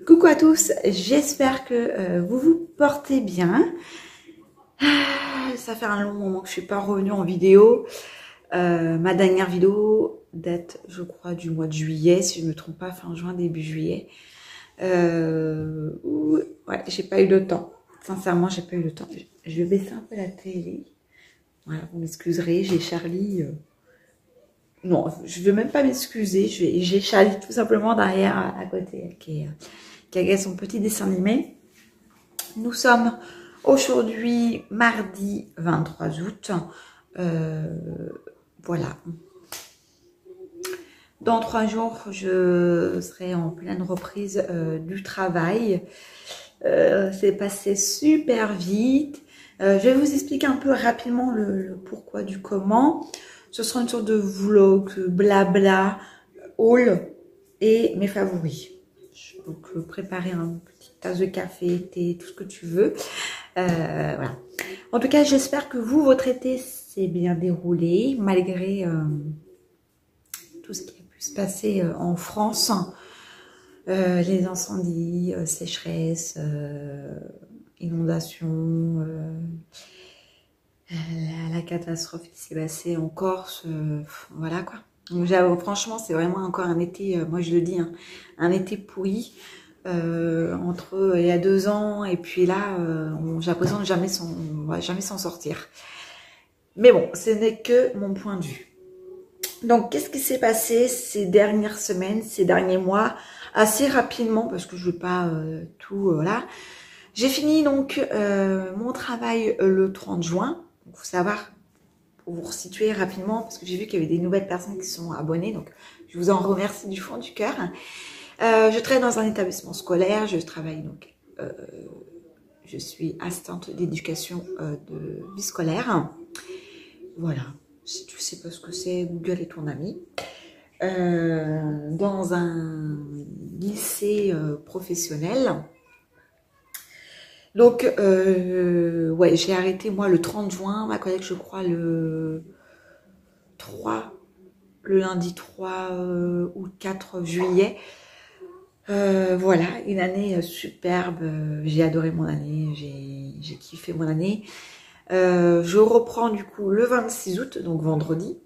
Coucou à tous, j'espère que vous vous portez bien. Ça fait un long moment que je ne suis pas revenue en vidéo. Ma dernière vidéo date, je crois, du mois de juillet, si je ne me trompe pas, fin juin, début juillet. Ouais, j'ai pas eu le temps. Sincèrement, j'ai pas eu le temps. Je vais baisser un peu la télé. Voilà, vous m'excuserez, j'ai Charlie... Non, je ne veux même pas m'excuser. J'ai Charlie tout simplement derrière, à côté, qui regarde son petit dessin animé. Nous sommes aujourd'hui mardi 23 août. Voilà. Dans 3 jours, je serai en pleine reprise du travail. C'est passé super vite. Je vais vous expliquer un peu rapidement le pourquoi du comment. Ce sera une sorte de vlog, blabla, haul et mes favoris. Donc, préparer une petite tasse de café, thé, tout ce que tu veux. Voilà. En tout cas, j'espère que vous, votre été s'est bien déroulé, malgré tout ce qui a pu se passer en France. Les incendies, sécheresses, inondations, la catastrophe qui s'est passée en Corse, voilà quoi. Donc, franchement, c'est vraiment encore un été, moi je le dis, hein, un été pourri. Entre il y a 2 ans et puis là, j'ai l'impression de jamais s'en sortir. Mais bon, ce n'est que mon point de vue. Donc, qu'est-ce qui s'est passé ces dernières semaines, ces derniers mois, assez rapidement, parce que je ne veux pas tout, voilà. J'ai fini donc mon travail le 30 juin. Il faut savoir, pour vous resituer rapidement, parce que j'ai vu qu'il y avait des nouvelles personnes qui sont abonnées, donc je vous en remercie du fond du cœur. Je travaille dans un établissement scolaire, je travaille donc, je suis assistante d'éducation de vie scolaire. Voilà, si tu ne sais pas ce que c'est, Google est ton ami. Dans un lycée professionnel. Donc, ouais, j'ai arrêté moi le 30 juin, ma collègue je crois le lundi 3 ou 4 juillet. Voilà, une année superbe, j'ai adoré mon année, j'ai kiffé mon année. Je reprends du coup le 26 août, donc vendredi.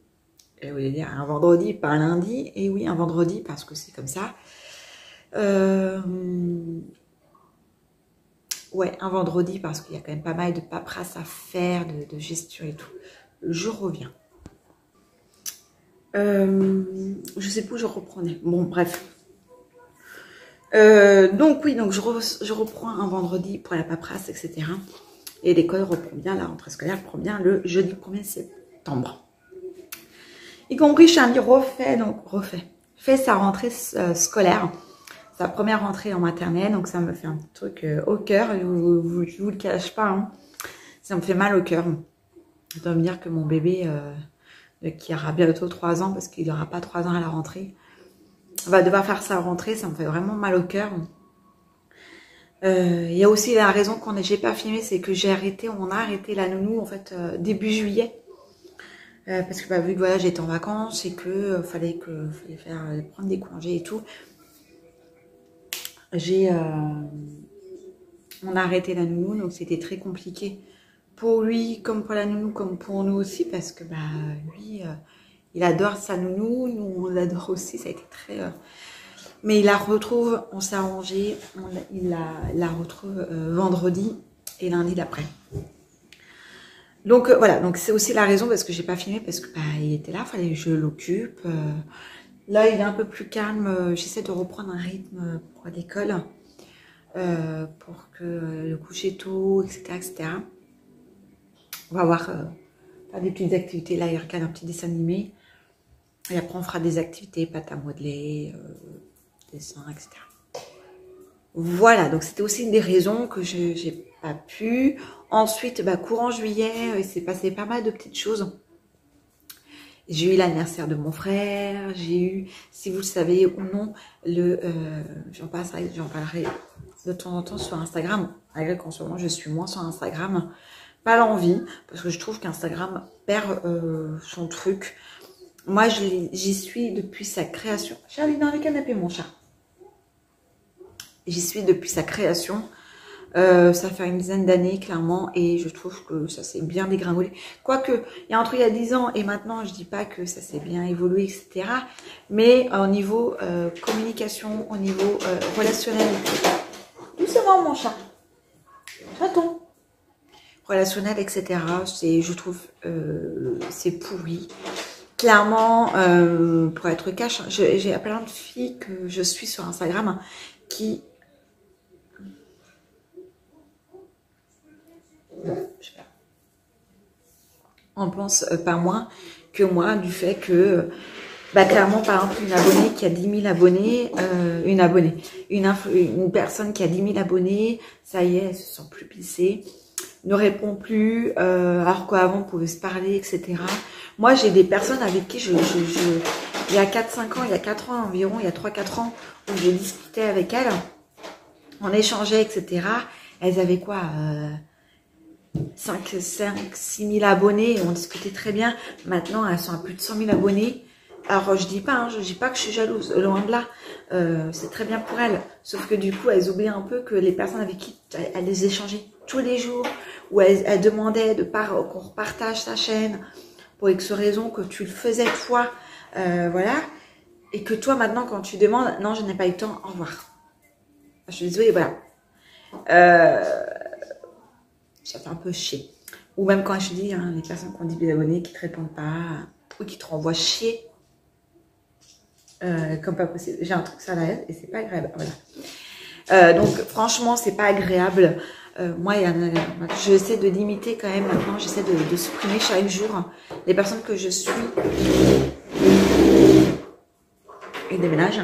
Je voulais dire un vendredi, pas un lundi, et oui, un vendredi parce que c'est comme ça. Ouais, un vendredi parce qu'il y a quand même pas mal de paperasse à faire, de gestion et tout. Je reviens. Je sais plus où je reprenais. Bon, bref. Donc oui, donc je reprends un vendredi pour la paperasse, etc. Et l'école reprend bien, la rentrée scolaire reprend bien le jeudi 1er septembre. Y compris Charlie fait sa rentrée scolaire. Sa première rentrée en maternelle, donc ça me fait un petit truc au cœur, je vous le cache pas, hein. Ça me fait mal au cœur. Je dois me dire que mon bébé, qui aura bientôt 3 ans, parce qu'il n'aura pas 3 ans à la rentrée, va devoir faire sa rentrée, ça me fait vraiment mal au cœur. Il y a aussi la raison qu'on j'ai pas filmé, c'est que on a arrêté la nounou en fait début juillet. Parce que vu que voilà, j'étais en vacances et que fallait prendre des congés et tout. On a arrêté la nounou, donc c'était très compliqué pour lui, comme pour la nounou, comme pour nous aussi, parce que lui, il adore sa nounou, nous on l'adore aussi, ça a été très... Mais il la retrouve, on s'est arrangé, il la retrouve vendredi et lundi d'après. Donc voilà, donc c'est aussi la raison parce que j'ai pas filmé, parce que il était là, il fallait que je l'occupe. Là, il est un peu plus calme. J'essaie de reprendre un rythme pour l'école, pour que le coucher tôt, etc., etc. On va voir, faire des petites activités. Là, il regarde un petit dessin animé. Et après, on fera des activités, pâte à modeler, dessin, etc. Voilà, donc c'était aussi une des raisons que je n'ai pas pu. Ensuite, courant juillet, il s'est passé pas mal de petites choses. J'ai eu l'anniversaire de mon frère, j'ai eu, si vous le savez ou non, j'en parlerai de temps en temps sur Instagram, malgré qu'en ce moment je suis moins sur Instagram, pas l'envie, parce que je trouve qu'Instagram perd son truc. Moi j'y suis depuis sa création. Charlie dans le canapé mon chat. J'y suis depuis sa création. Ça fait une dizaine d'années, clairement, et je trouve que ça s'est bien dégringolé. Quoique, il y a un truc il y a 10 ans, et maintenant, je dis pas que ça s'est bien évolué, etc. Mais au niveau communication, au niveau relationnel, doucement, mon chat, chaton, relationnel, etc., je trouve, c'est pourri. Clairement, pour être cash, j'ai plein de filles que je suis sur Instagram qui... Je sais pas. On pense pas moins que moi du fait que, bah, clairement, par exemple, une abonnée qui a 10 000 abonnés, une personne qui a 10 000 abonnés, ça y est, elle se sent plus pissée, ne répond plus, alors qu'avant, on pouvait se parler, etc. Moi, j'ai des personnes avec qui il y a 4-5 ans, il y a 4 ans environ, il y a 3-4 ans, où je discutais avec elles, on échangeait, etc. Elles avaient quoi 5, 6 000 abonnés, et on discutait très bien. Maintenant, elles sont à plus de 100 000 abonnés. Alors, je dis pas, hein, je dis pas que je suis jalouse, loin de là. C'est très bien pour elles. Sauf que du coup, elles oublient un peu que les personnes avec qui elles les échangeaient tous les jours, où elles demandaient qu'on repartage sa chaîne, pour X raison, que tu le faisais toi, voilà. Et que toi, maintenant, quand tu demandes, non, je n'ai pas eu le temps, au revoir. Je suis désolée, voilà. Ça fait un peu chier. Ou même quand je dis, hein, les personnes qui ont 10 000 abonnés, qui ne te répondent pas, ou qui te renvoient chier, comme pas possible. J'ai un truc sur la haine et c'est pas agréable. Voilà. Donc, franchement, c'est pas agréable. Moi, j'essaie de limiter quand même maintenant, j'essaie de supprimer chaque jour les personnes que je suis et déménage.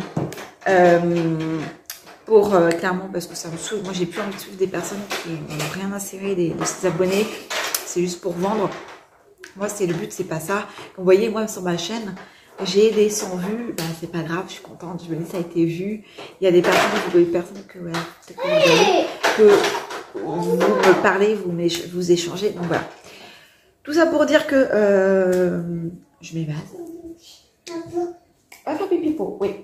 Pour clairement, parce que ça me saoule. Moi, j'ai plus envie de suivre des personnes qui n'ont rien à cirer de ses abonnés. C'est juste pour vendre. Moi, le but, c'est pas ça. Vous voyez, moi, sur ma chaîne, j'ai des 100 vues. Ben, c'est pas grave, je suis contente. Je me dis, ça a été vu. Il y a des personnes que, ouais, que vous me parlez, vous échangez. Donc, voilà. Tout ça pour dire que je m'évade. Ah, pipipo, oui.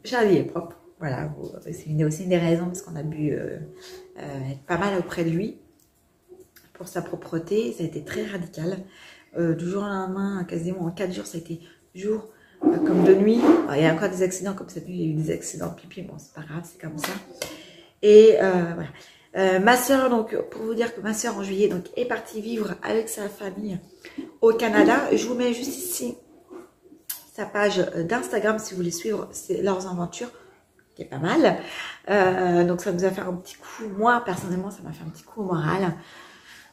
Charlie est propre. Voilà, c'est aussi une des raisons parce qu'on a pu être pas mal auprès de lui pour sa propreté. Ça a été très radical. Du jour au lendemain, quasiment en 4 jours, ça a été jour comme de nuit. Alors, il y a encore des accidents comme cette nuit, il y a eu des accidents de pipi. Bon, c'est pas grave, c'est comme ça. Et voilà. Ma soeur, donc, pour vous dire que ma soeur en juillet donc, est partie vivre avec sa famille au Canada. Je vous mets juste ici sa page d'Instagram si vous voulez suivre leurs aventures, qui est pas mal. Donc ça nous a fait un petit coup, moi personnellement ça m'a fait un petit coup au moral,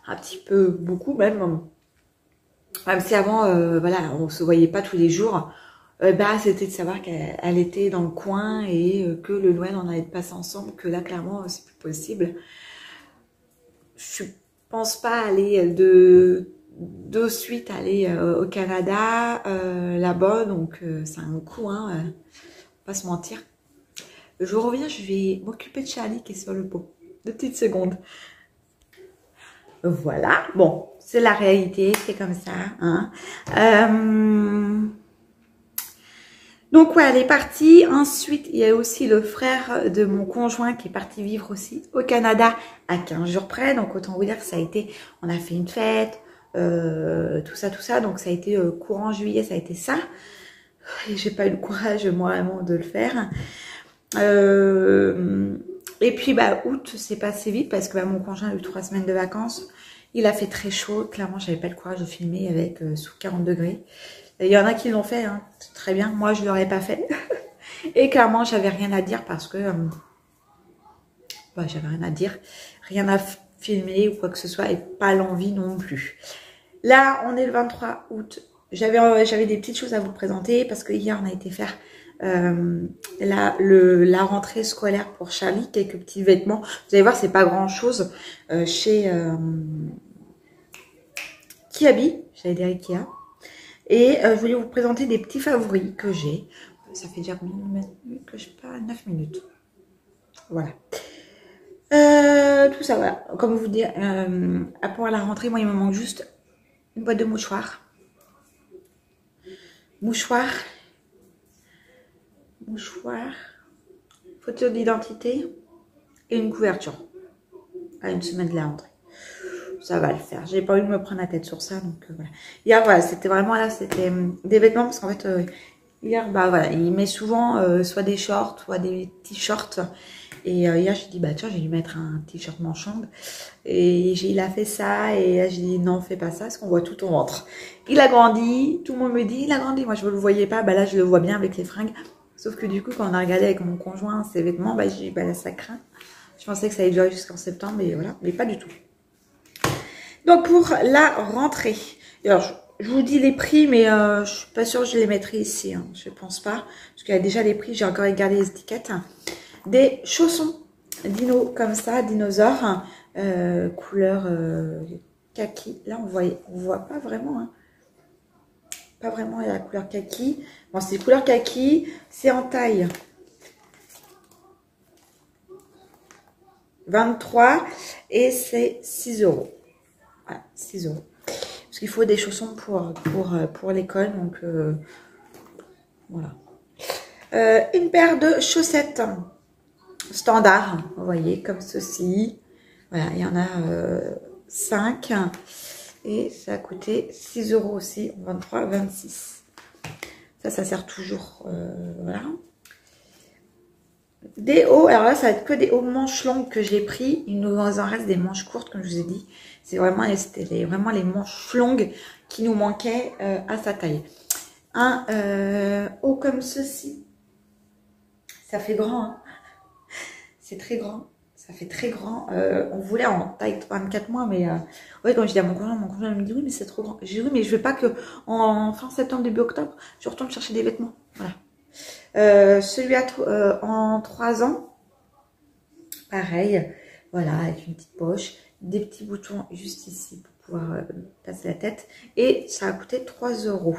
un petit peu, beaucoup même si avant voilà, on se voyait pas tous les jours, bah c'était de savoir qu'elle était dans le coin et que le Noël on allait passer ensemble, que là clairement c'est plus possible. Je pense pas aller de suite aller au Canada là-bas, donc c'est un coup, hein, pas se mentir. Je reviens, je vais m'occuper de Charlie qui est sur le pot. 2 petites secondes. Voilà, bon, c'est la réalité, c'est comme ça, hein. Donc ouais, elle est partie. Ensuite, il y a aussi le frère de mon conjoint qui est parti vivre aussi au Canada à 15 jours près. Donc autant vous dire que ça a été, on a fait une fête, tout ça. Donc ça a été courant juillet, ça a été ça. Et j'ai pas eu le courage moi vraiment de le faire. Et puis bah août c'est passé vite parce que bah, mon conjoint a eu 3 semaines de vacances. Il a fait très chaud. Clairement, j'avais pas le courage de filmer avec sous 40 degrés. Il y en a qui l'ont fait, hein, très bien. Moi, je ne l'aurais pas fait. Et clairement, j'avais rien à dire parce que bah, j'avais rien à dire, rien à filmer ou quoi que ce soit et pas l'envie non plus. Là, on est le 23 août. J'avais des petites choses à vous présenter parce que hier, on a été faire la rentrée scolaire pour Charlie, quelques petits vêtements. Vous allez voir, c'est pas grand chose chez Kiabi, j'allais dire Ikea. Et je voulais vous présenter des petits favoris que j'ai. Ça fait déjà combien de minutes que je parle? 9 minutes. Voilà. Tout ça, voilà. Comme vous dire, pour la rentrée, moi, il me manque juste une boîte de mouchoirs. Mouchoirs. Il photo d'identité et une couverture à une semaine de la rentrée. Ça va le faire. J'ai pas envie de me prendre la tête sur ça, donc voilà. Hier, voilà, c'était vraiment là, c'était des vêtements parce qu'en fait, hier, bah voilà, il met souvent soit des shorts, soit des t-shirts. Et hier, j'ai dit, bah tiens, je vais lui mettre un t-shirt manche longue. Et il a fait ça, et là, j'ai dit, non, fais pas ça, parce qu'on voit tout ton ventre. Il a grandi, tout le monde me dit, il a grandi. Moi, je ne le voyais pas, bah là, je le vois bien avec les fringues. Sauf que du coup, quand on a regardé avec mon conjoint ses vêtements, bah j'ai dit, bah là, ça craint. Je pensais que ça allait durer jusqu'en septembre, mais voilà, mais pas du tout. Donc pour la rentrée, alors je vous dis les prix, mais je suis pas sûre que je les mettrai ici, hein. Je pense pas, parce qu'il y a déjà les prix, j'ai encore regardé les étiquettes. Des chaussons dino comme ça, dinosaures, couleur kaki. Là on voit pas vraiment, hein. Pas vraiment la couleur kaki. Bon, c'est couleur kaki, c'est en taille 23 et c'est 6 €. Voilà, 6 €. Parce qu'il faut des chaussons pour l'école, donc voilà. Une paire de chaussettes standard, vous voyez, comme ceci. Voilà, il y en a 5 et ça a coûté 6 € aussi, 23, 26. Ça sert toujours, voilà. Des hauts, alors là, ça va être que des hauts manches longues que j'ai pris. Il nous en reste des manches courtes, comme je vous ai dit. C'est vraiment, vraiment les manches longues qui nous manquaient à sa taille. Un haut comme ceci. Ça fait grand, hein. C'est très grand. Ça fait très grand. On voulait en taille 24 mois, mais ouais, quand je dis à mon conjoint me dit oui, mais c'est trop grand. J'ai dit oui, mais je veux pas que en fin septembre, début octobre, je retourne chercher des vêtements. Voilà. Celui en 3 ans, pareil, voilà, avec une petite poche, des petits boutons juste ici pour pouvoir passer la tête, et ça a coûté 3 €.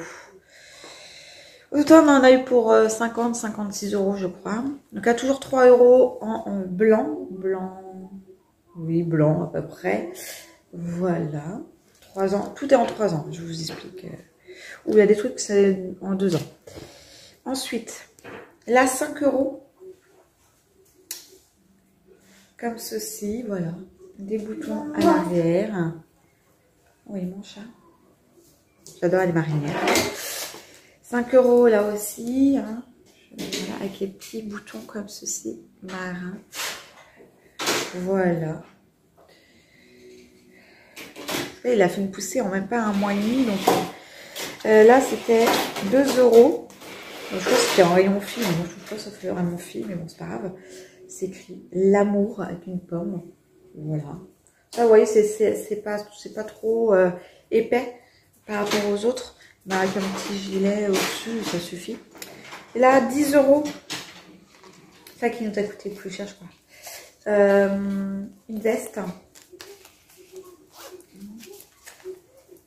Autant on en a eu pour 50-56 € je crois. Donc il y a toujours 3 € en blanc, oui, blanc à peu près. Voilà, 3 ans, tout est en 3 ans, je vous explique. Ou il y a des trucs c'est en 2 ans. Ensuite, là 5 €, comme ceci, voilà, des boutons à l'arrière. Oui, mon chat, j'adore les marinières. 5 € là aussi, hein. Voilà, avec les petits boutons comme ceci, marin. Voilà. Et il a fait une poussée en même pas un mois et demi, donc là c'était 2 €. Je crois que c'était en rayon fille, mais moi je trouve pas que ça fait vraiment fille, mais bon c'est pas grave. C'est écrit l'amour avec une pomme, voilà. Ça vous voyez c'est pas trop épais par rapport aux autres. Bah, avec un petit gilet au-dessus, ça suffit. Et là, 10 €. Ça qui nous a coûté le plus cher, je crois. Une veste.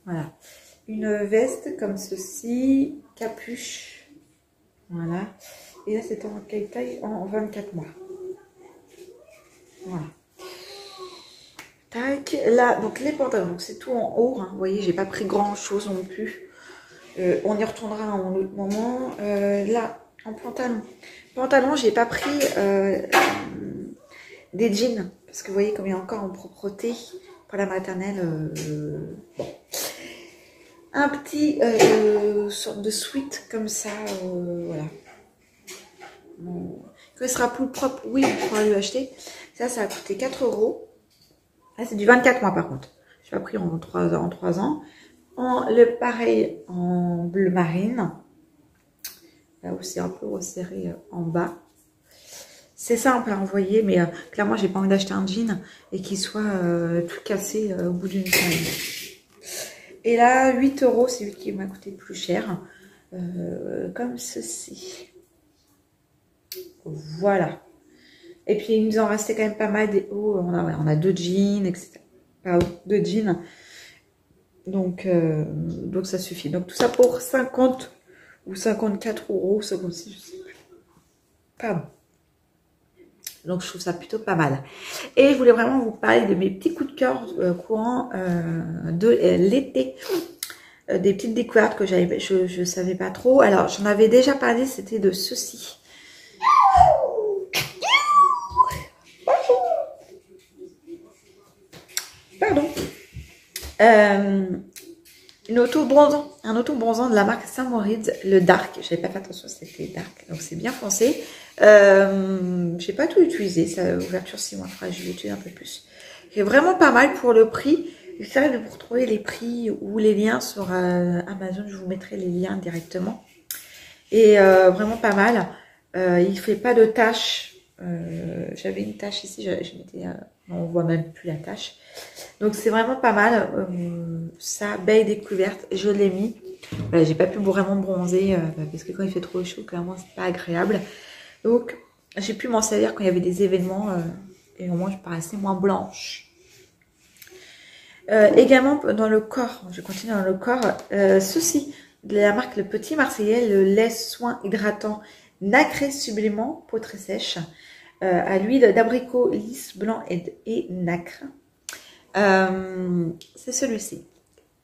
Voilà. Une veste comme ceci. Capuche. Voilà. Et là, c'était en quelle taille? En 24 mois. Voilà. Tac. Là, donc les pantalons. Donc c'est tout en haut, hein. Vous voyez, j'ai pas pris grand chose non plus. On y retournera à un autre moment. Là, en pantalon. Pantalon, j'ai pas pris des jeans. Parce que vous voyez, comme il y a encore en propreté pour la maternelle. Bon. Un petit sorte de sweat comme ça. Voilà. Bon. Quand il sera plus propre, oui, on pourra lui acheter. Ça a coûté 4 €. Là, c'est du 24 mois par contre. Je l'ai pas pris en 3 ans. Le pareil en bleu marine. Là aussi un peu resserré en bas. C'est simple à envoyer, mais clairement j'ai pas envie d'acheter un jean et qu'il soit tout cassé au bout d'une semaine. Et là 8 €, c'est lui qui m'a coûté le plus cher. Comme ceci. Voilà. Et puis il nous en restait quand même pas mal des hauts. On a 2 jeans, etc. Pas 2 jeans. Donc ça suffit. Donc tout ça pour 50 ou 54 €, 56, je sais plus. Pardon. Donc je trouve ça plutôt pas mal. Et je voulais vraiment vous parler de mes petits coups de cœur courant de l'été. Des petites découvertes que je savais pas trop. Alors j'en avais déjà parlé, c'était de ceci. Un auto-bronzant de la marque Saint-Moritz, le Dark. Je n'avais pas fait attention, c'était Dark, donc c'est bien foncé. J'ai pas tout utilisé, ça ouverture 6 mois, je vais l'utiliser un peu plus. C'est vraiment pas mal pour le prix. J'essaierai de vous retrouver les prix ou les liens sur Amazon, je vous mettrai les liens directement. Et vraiment pas mal. Il fait pas de taches. J'avais une tache ici, je mettais, on voit même plus la tache. Donc c'est vraiment pas mal. Ça, baie découverte, je l'ai mis. Voilà, j'ai pas pu vraiment bronzer parce que quand il fait trop chaud, clairement c'est pas agréable. Donc j'ai pu m'en servir quand il y avait des événements et au moins je paraissais moins blanche. Également dans le corps, je continue dans le corps, ceci de la marque Le Petit Marseillais, le lait soin hydratant nacré sublimant, peau très sèche, à l'huile d'abricot lisse, blanc et nacre. C'est celui-ci.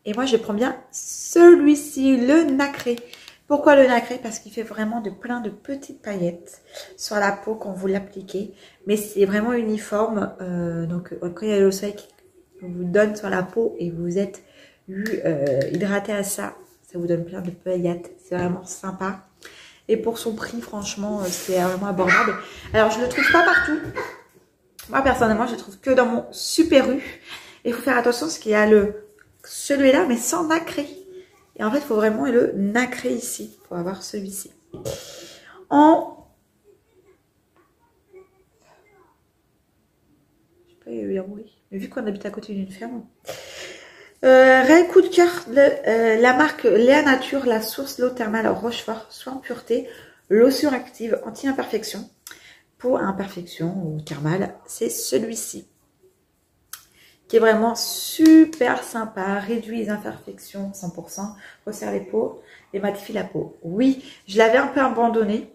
Et moi, je prends bien celui-ci, le nacré. Pourquoi le nacré? Parce qu'il fait vraiment plein de petites paillettes sur la peau quand vous l'appliquez. Mais c'est vraiment uniforme. Donc, quand il y a le soleil qui vous donne sur la peau et vous êtes hydraté à ça, ça vous donne plein de paillettes. C'est vraiment sympa. Et pour son prix, franchement, c'est vraiment abordable. Alors, je ne le trouve pas partout. Moi, personnellement, je le trouve que dans mon Super U. Et il faut faire attention parce qu'il y a celui-là, mais sans nacré. Et en fait, il faut vraiment le nacré ici pour avoir celui-ci. Je sais pas, il y a eu un bruit. Mais vu qu'on habite à côté d'une ferme. Réel coup de cœur, la marque Léa Nature, la source l'eau thermale Rochefort, soin pureté, lotion active anti-imperfection. Peau à imperfection ou thermale, c'est celui-ci. Qui est vraiment super sympa, réduit les imperfections 100%, resserre les peaux et matifie la peau. Oui, je l'avais un peu abandonné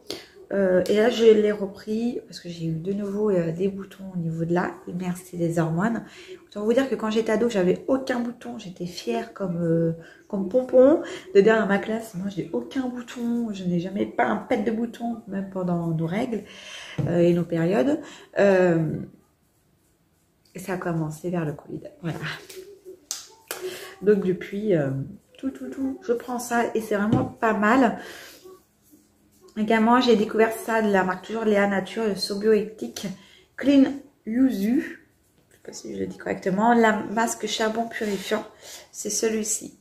et là je l'ai repris parce que j'ai eu de nouveau des boutons au niveau de là, merci des hormones. Autant vous dire que quand j'étais ado, j'avais aucun bouton, j'étais fière comme pompon. De dire à ma classe, moi j'ai aucun bouton, je n'ai jamais pas un pet de bouton, même pendant nos règles et nos périodes. Et ça a commencé vers le Covid. Voilà. Donc depuis, je prends ça et c'est vraiment pas mal. Également, j'ai découvert ça de la marque toujours Léa Nature, le Sobioéthique Clean Yuzu. Je ne sais pas si je le dis correctement. La masque charbon purifiant, c'est celui-ci.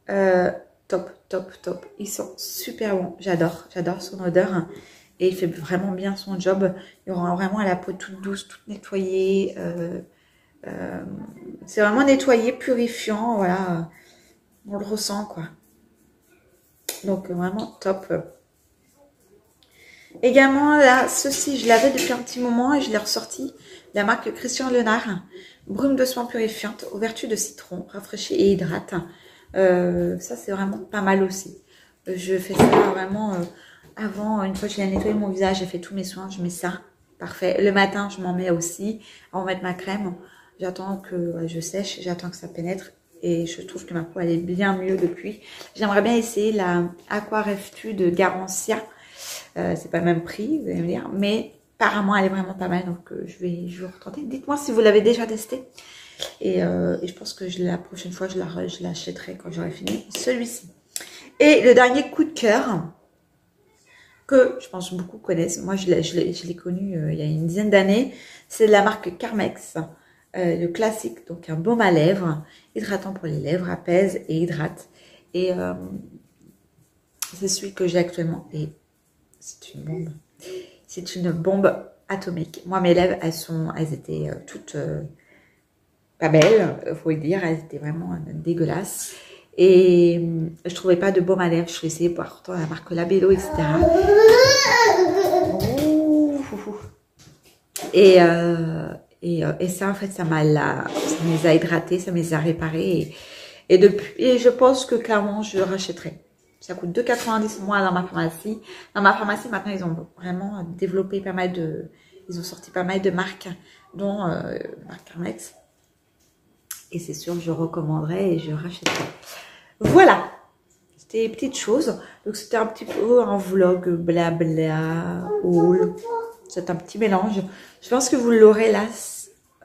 Top. Ils sont super bons. J'adore son odeur. Et il fait vraiment bien son job. Il rend vraiment la peau toute douce, toute nettoyée. C'est vraiment nettoyé, purifiant. Voilà. On le ressent, quoi. Donc, vraiment top. Également, là, ceci, je l'avais depuis un petit moment et je l'ai ressorti. La marque Christian Lenard. Brume de soin purifiante aux vertus de citron. Rafraîchit et hydrate. Ça, c'est vraiment pas mal aussi. Je fais ça vraiment... Avant, une fois que j'ai nettoyé mon visage, j'ai fait tous mes soins, je mets ça. Parfait. Le matin, je m'en mets aussi. Avant de mettre ma crème, j'attends que je sèche, j'attends que ça pénètre. Et je trouve que ma peau, elle est bien mieux depuis. J'aimerais bien essayer la Aqua Ref2 de Garancia. C'est pas le même prix, vous allez me dire. Mais apparemment, elle est vraiment pas mal. Donc, je vais retenter. Dites-moi si vous l'avez déjà testé. Et je pense que la prochaine fois, je l'achèterai quand j'aurai fini celui-ci. Et le dernier coup de cœur... que je pense beaucoup connaissent. Moi, je l'ai connu il y a une dizaine d'années. C'est de la marque Carmex, le classique, donc un baume à lèvres, hydratant pour les lèvres, apaise et hydrate. Et c'est celui que j'ai actuellement. Et c'est une bombe. C'est une bombe atomique. Moi, mes lèvres, elles étaient toutes pas belles, faut le dire. Elles étaient vraiment dégueulasses. Et je trouvais pas de baume à lèvres. Je suis essayée par la marque Labello, etc. Et ça, en fait, ça me les a hydratés, ça me les a réparés. Et je pense que clairement, je le rachèterai. Ça coûte 2,90 moi dans ma pharmacie. Dans ma pharmacie, maintenant, ils ont vraiment développé pas mal de... Ils ont sorti pas mal de marques, dont marque Carmex. Et c'est sûr, je recommanderais et je rachèterai. Voilà, c'était des petites choses. Donc, c'était un petit peu un vlog blabla, haul. C'est un petit mélange. Je pense que vous l'aurez là.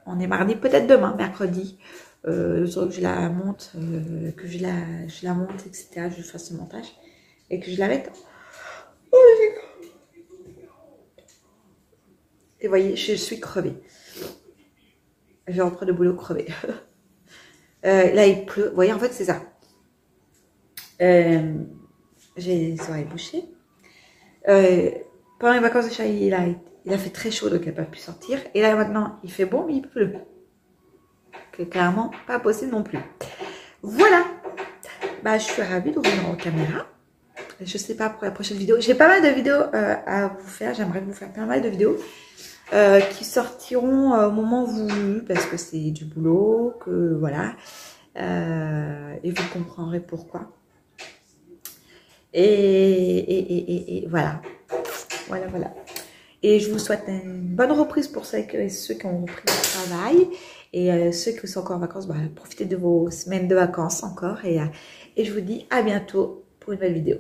On est mardi, peut-être demain, mercredi. le temps que je la monte, que je la monte, etc., je fasse le montage et que je la mette. Et vous voyez, je suis crevée. Je rentre de boulot crevée. Là, il pleut. Vous voyez, en fait, c'est ça. J'ai les oreilles bouchées. Pendant les vacances de chat, il a fait très chaud, donc il n'a pas pu sortir. Et là, maintenant, il fait bon, mais il pleut. Clairement, pas possible non plus. Voilà. Bah, je suis ravie d'ouvrir en caméra. Je sais pas pour la prochaine vidéo. J'ai pas mal de vidéos à vous faire. J'aimerais vous faire pas mal de vidéos qui sortiront au moment voulu parce que c'est du boulot, que voilà. Et vous comprendrez pourquoi. Et voilà. Voilà. Et je vous souhaite une bonne reprise pour ceux qui ont repris le travail. Et ceux qui sont encore en vacances, bah, profitez de vos semaines de vacances encore. Et je vous dis à bientôt pour une nouvelle vidéo.